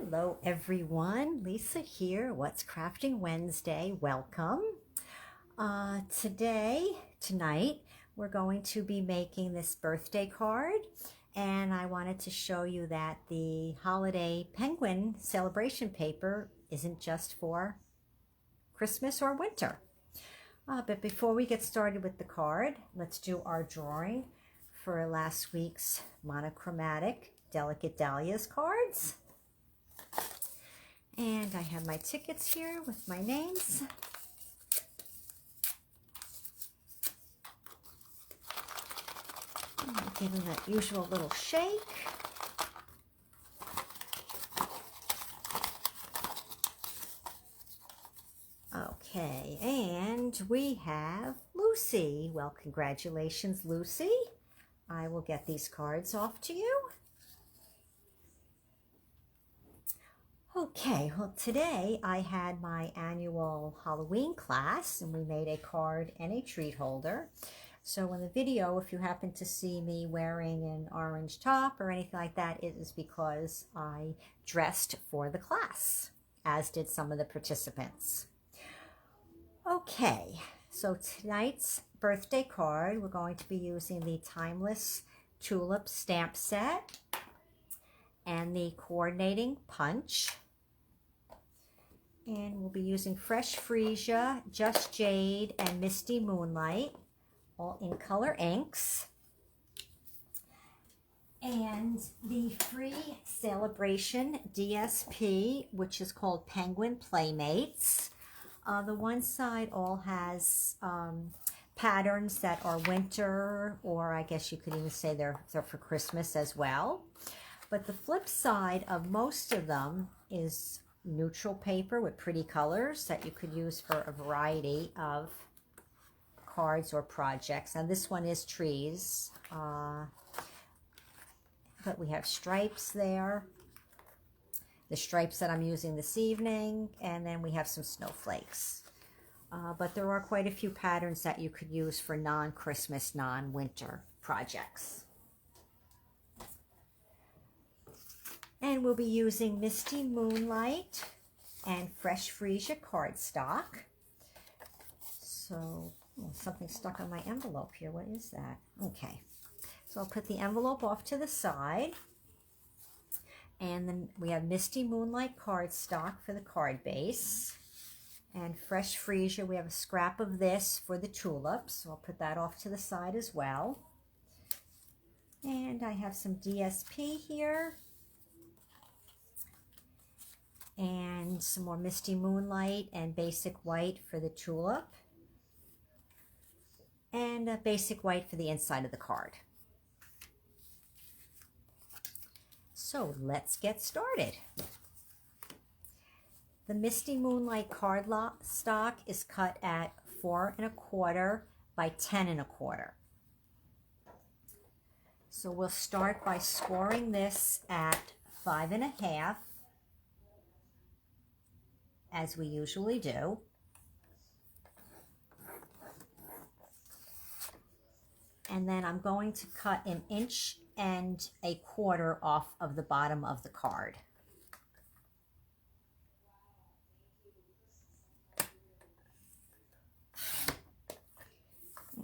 Hello everyone, Lisa here, What's Crafting Wednesday, welcome. Tonight, we're going to be making this birthday card, and I wanted to show you that the holiday penguin celebration paper isn't just for Christmas or winter. But before we get started with the card, let's do our drawing for last week's monochromatic Delicate Dahlias cards. And I have my tickets here with my names. Give them that usual little shake. Okay, and we have Lucy. Well, congratulations, Lucy. I will get these cards off to you. Okay, well today I had my annual Halloween class and we made a card and a treat holder. So in the video, if you happen to see me wearing an orange top or anything like that, it is because I dressed for the class, as did some of the participants. Okay, so tonight's birthday card, we're going to be using the Timeless Tulip stamp set and the coordinating punch. And we'll be using Fresh Freesia, Just Jade, and Misty Moonlight, all in color inks. And the free celebration DSP, which is called Penguin Playmates. The one side all has patterns that are winter, or I guess you could even say they're for Christmas as well. But the flip side of most of them is neutral paper with pretty colors that you could use for a variety of cards or projects. Now this one is trees, but we have stripes there, the stripes that I'm using this evening, and then we have some snowflakes. But there are quite a few patterns that you could use for non-Christmas, non-winter projects. And we'll be using Misty Moonlight and Fresh Freesia cardstock. So, something stuck on my envelope here. What is that? Okay. So I'll put the envelope off to the side. And then we have Misty Moonlight cardstock for the card base. And Fresh Freesia, we have a scrap of this for the tulips. So I'll put that off to the side as well. And I have some DSP here. And some more Misty Moonlight and Basic White for the tulip. And a Basic White for the inside of the card. So let's get started. The Misty Moonlight card stock is cut at 4 1/4 by 10 1/4. So we'll start by scoring this at 5 1/2, as we usually do. And then I'm going to cut 1 1/4 off of the bottom of the card.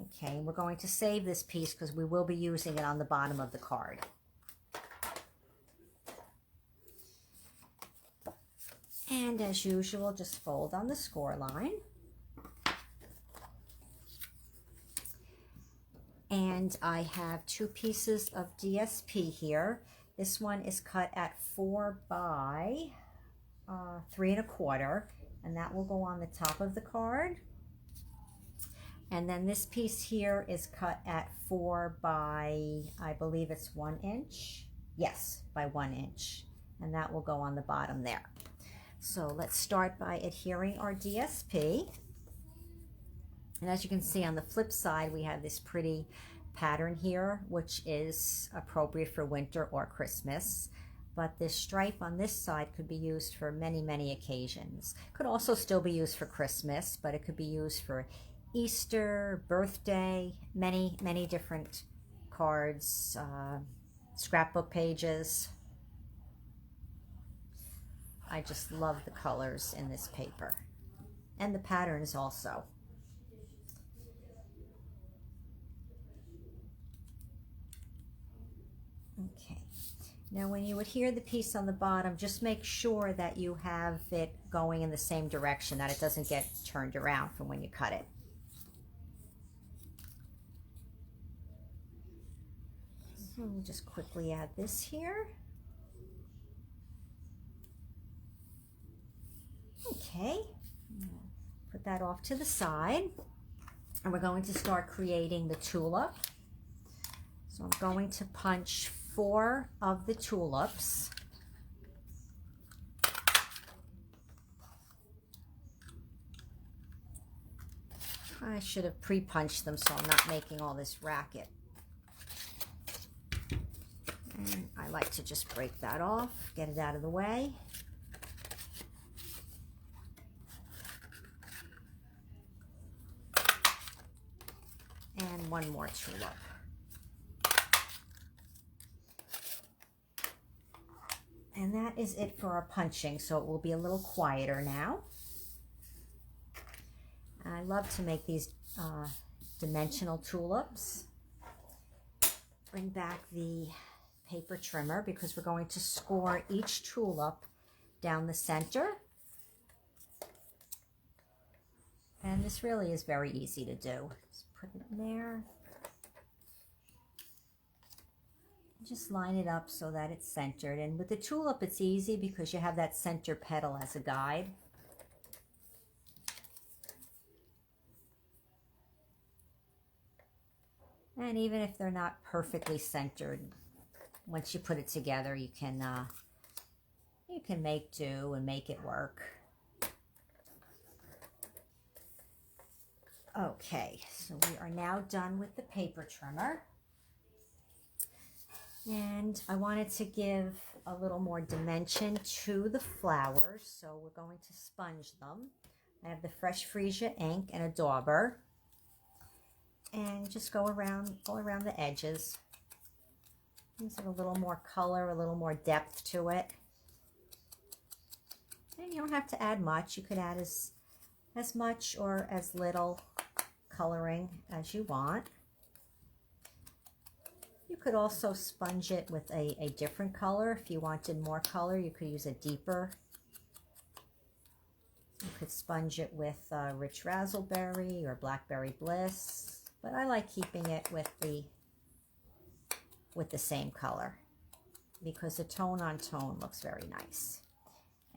Okay, we're going to save this piece because we will be using it on the bottom of the card. And as usual, just fold on the score line. And I have 2 pieces of DSP here. This one is cut at 4 by 3 1/4, and that will go on the top of the card. And then this piece here is cut at 4 by, I believe it's 1 inch. Yes, by 1 inch. And that will go on the bottom there. So let's start by adhering our DSP. And as you can see on the flip side, we have this pretty pattern here, which is appropriate for winter or Christmas. But this stripe on this side could be used for many, many occasions. Could also still be used for Christmas, but it could be used for Easter, birthday, many, many different cards, scrapbook pages. I just love the colors in this paper and the patterns also. Okay, now when you adhere the piece on the bottom, just make sure that you have it going in the same direction, that it doesn't get turned around from when you cut it. So we'll just quickly add this here. Okay, put that off to the side, and we're going to start creating the tulip. So I'm going to punch 4 of the tulips. I should have pre-punched them so I'm not making all this racket. And I like to just break that off, get it out of the way. And 1 more tulip. And that is it for our punching, so it will be a little quieter now. I love to make these dimensional tulips. Bring back the paper trimmer because we're going to score each tulip down the center. And this really is very easy to do. Just put it in there. Just line it up so that it's centered. And with the tulip, it's easy because you have that center petal as a guide. And even if they're not perfectly centered, once you put it together, you can make do and make it work. Okay, so we are now done with the paper trimmer. And I wanted to give a little more dimension to the flowers, so we're going to sponge them. I have the fresh Freesia ink and a dauber. And just go around the edges. Gives it a little more color, a little more depth to it. And you don't have to add much. You could add as much or as little coloring as you want. You could also sponge it with a different color. If you wanted more color, you could use a deeper. You could sponge it with Rich Razzleberry or Blackberry Bliss, but I like keeping it with the same color because the tone on tone looks very nice.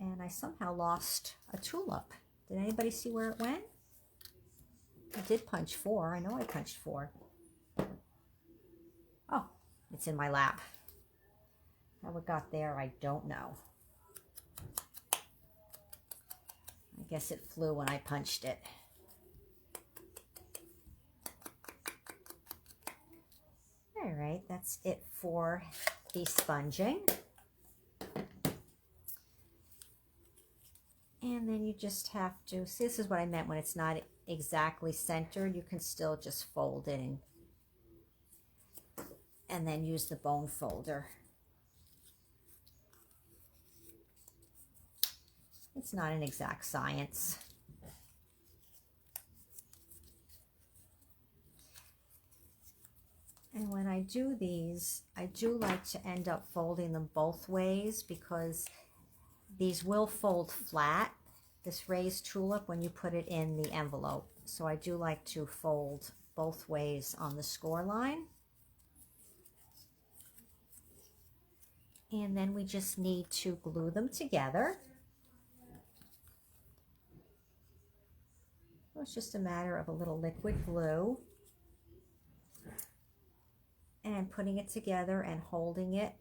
And I somehow lost a tulip. Did anybody see where it went? I did punch 4. I know I punched 4. Oh, it's in my lap. How it got there, I don't know. I guess it flew when I punched it. All right, that's it for the sponging. And then you just have to, see, this is what I meant when it's not exactly centered. You can still just fold it and then use the bone folder. It's not an exact science. And when I do these, I do like to end up folding them both ways because these will fold flat, this raised tulip, when you put it in the envelope. So I do like to fold both ways on the score line. And then we just need to glue them together. It's just a matter of a little liquid glue and putting it together and holding it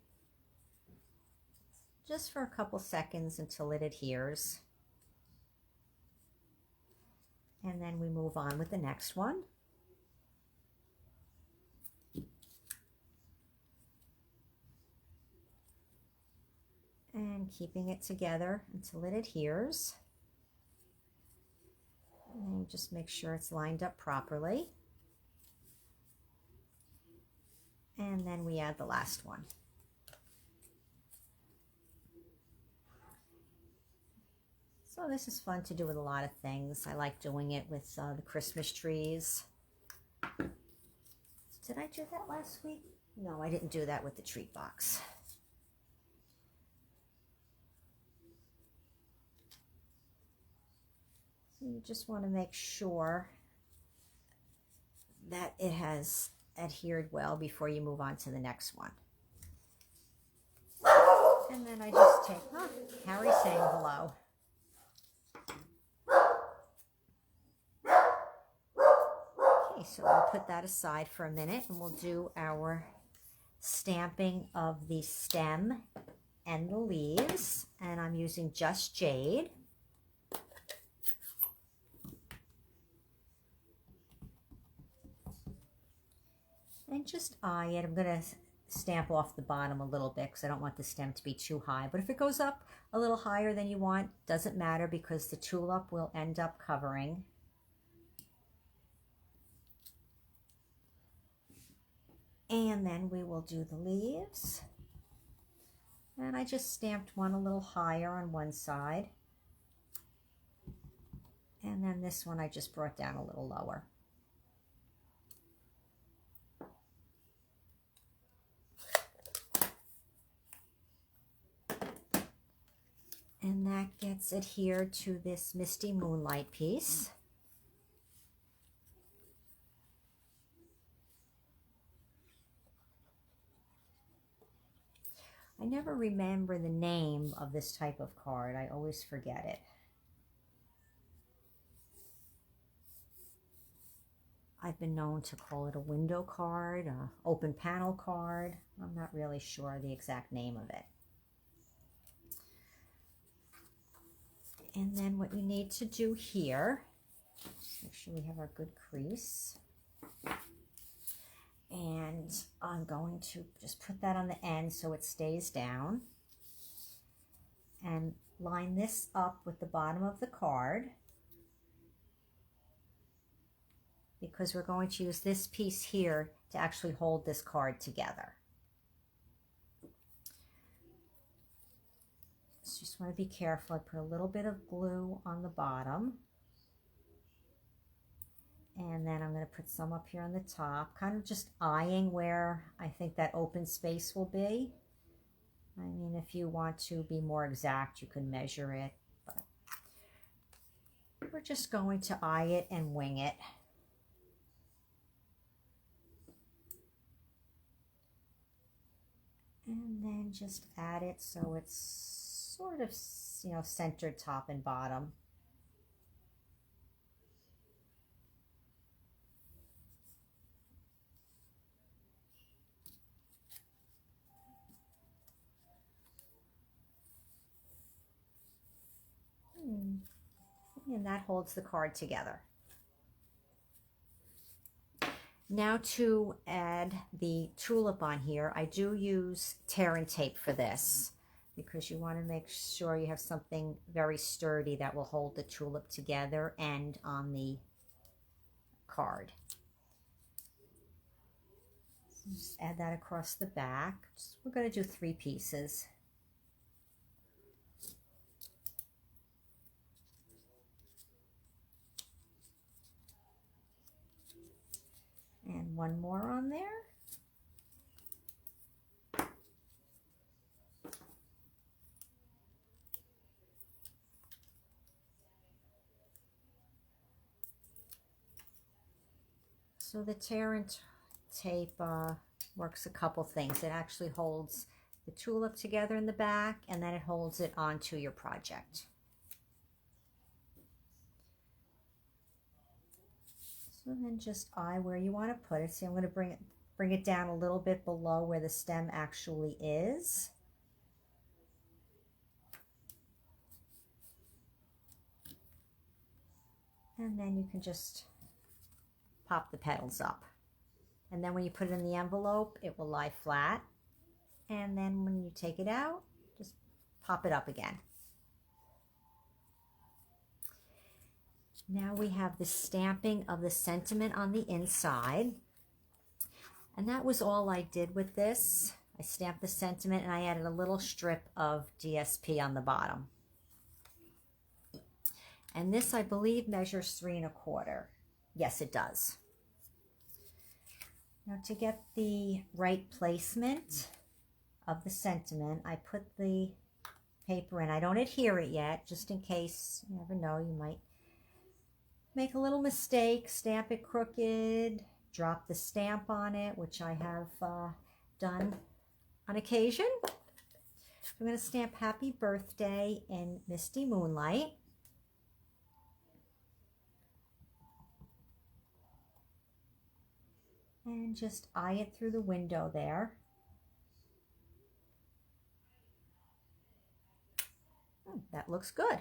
just for a couple seconds until it adheres. And then we move on with the next one. And keeping it together until it adheres. And just make sure it's lined up properly. And then we add the last one. So this is fun to do with a lot of things. I like doing it with the Christmas trees. Did I do that last week? No, I didn't do that with the treat box. So you just want to make sure that it has adhered well before you move on to the next one. And then I just take, oh, Harry's saying hello. Okay, so we'll put that aside for a minute and we'll do our stamping of the stem and the leaves. And I'm using just Jade. And just eye it. I'm going to stamp off the bottom a little bit because I don't want the stem to be too high. But if it goes up a little higher than you want, doesn't matter because the tulip will end up covering. And then we will do the leaves. And I just stamped one a little higher on one side. And then this one I just brought down a little lower. And that gets adhered to this Misty Moonlight piece. I never remember the name of this type of card. I always forget it. I've been known to call it a window card, an open panel card. I'm not really sure the exact name of it. And then what you need to do here, just make sure we have our good crease. And I'm going to just put that on the end so it stays down. And line this up with the bottom of the card, because we're going to use this piece here to actually hold this card together. So just want to be careful. I put a little bit of glue on the bottom. And then I'm going to put some up here on the top, kind of just eyeing where I think that open space will be. I mean, if you want to be more exact, you can measure it, but we're just going to eye it and wing it. And then just add it so it's sort of, you know, centered top and bottom. And that holds the card together. Now to add the tulip on here, I do use tear and tape for this because you want to make sure you have something very sturdy that will hold the tulip together and on the card. So just add that across the back. We're going to do 3 pieces. And one more on there. So the tear and tape works a couple things. It actually holds the tulip together in the back, and then it holds it onto your project. So then just eye where you want to put it. See, I'm going to bring it down a little bit below where the stem actually is. And then you can just pop the petals up. And then when you put it in the envelope, it will lie flat. And then when you take it out, just pop it up again. Now we have the stamping of the sentiment on the inside. And that was all I did with this. I stamped the sentiment and I added a little strip of DSP on the bottom. And this, I believe, measures 3 1/4. Yes, it does. Now, to get the right placement of the sentiment, I put the paper in. I don't adhere it yet, just in case. You never know, you might make a little mistake, stamp it crooked, drop the stamp on it, which I have done on occasion. I'm going to stamp Happy Birthday in Misty Moonlight. And just eye it through the window there. That looks good.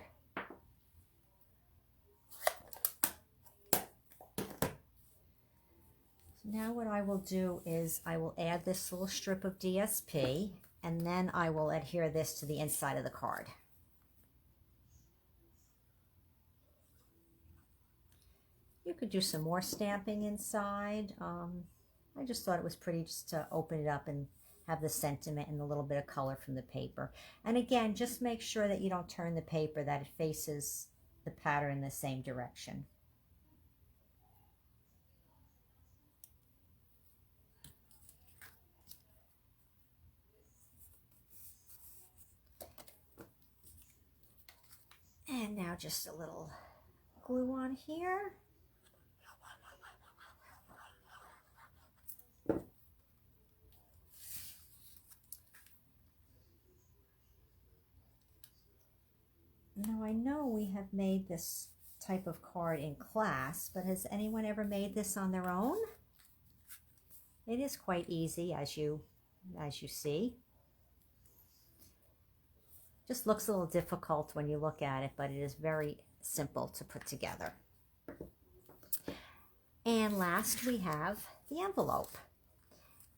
Now what I will do is I will add this little strip of DSP, and then I will adhere this to the inside of the card. You could do some more stamping inside. I just thought it was pretty just to open it up and have the sentiment and a little bit of color from the paper. And again, just make sure that you don't turn the paper, that it faces the pattern in the same direction. And now just a little glue on here. Now I know we have made this type of card in class, but has anyone ever made this on their own? It is quite easy, as you see. Just looks a little difficult when you look at it, but it is very simple to put together. And last we have the envelope.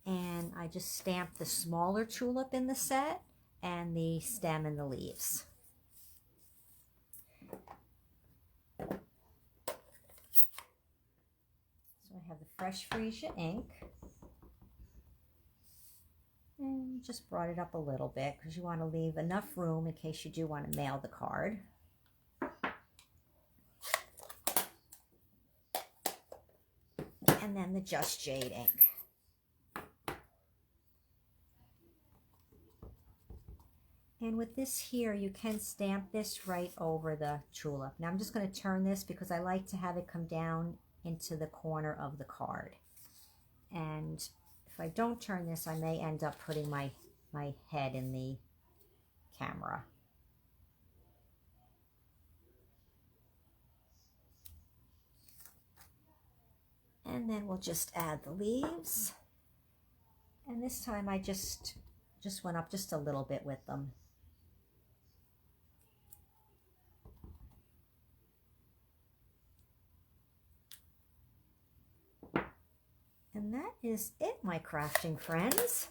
And I just stamped the smaller tulip in the set and the stem and the leaves. So I have the fresh Freesia ink. And just brought it up a little bit because you want to leave enough room in case you do want to mail the card. And then the Just Jade ink. And with this here, you can stamp this right over the tulip. Now I'm just going to turn this because I like to have it come down into the corner of the card. And if I don't turn this, I may end up putting my head in the camera. And then we'll just add the leaves. And this time I just went up just a little bit with them. And that is it, my crafting friends.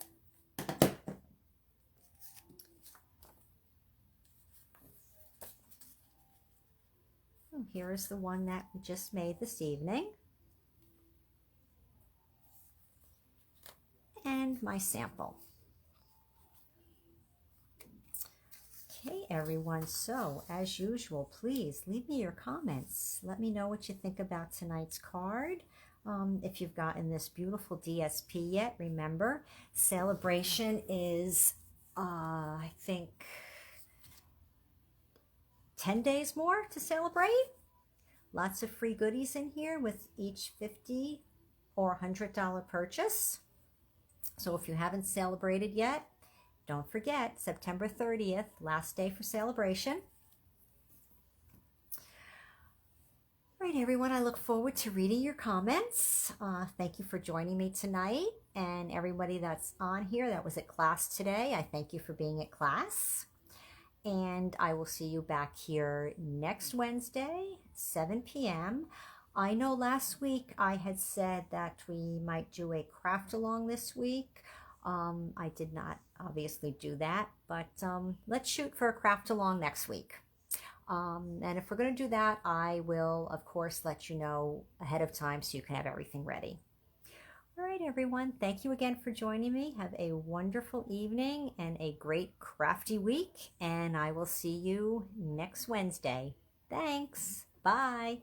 And here is the one that we just made this evening. And my sample. Okay, everyone, so as usual, please leave me your comments. Let me know what you think about tonight's card. If you've gotten this beautiful DSP yet, remember, celebration is, I think, 10 days more to celebrate. Lots of free goodies in here with each $50 or $100 purchase. So if you haven't celebrated yet, don't forget, September 30th, last day for celebration. All right, everyone, I look forward to reading your comments. Thank you for joining me tonight. And everybody that's on here that was at class today, I thank you for being at class. And I will see you back here next Wednesday, 7 p.m. I know last week I had said that we might do a craft along this week. I did not obviously do that, but let's shoot for a craft along next week. And if we're going to do that, I will, of course, let you know ahead of time so you can have everything ready. All right, everyone. Thank you again for joining me. Have a wonderful evening and a great crafty week. And I will see you next Wednesday. Thanks. Bye.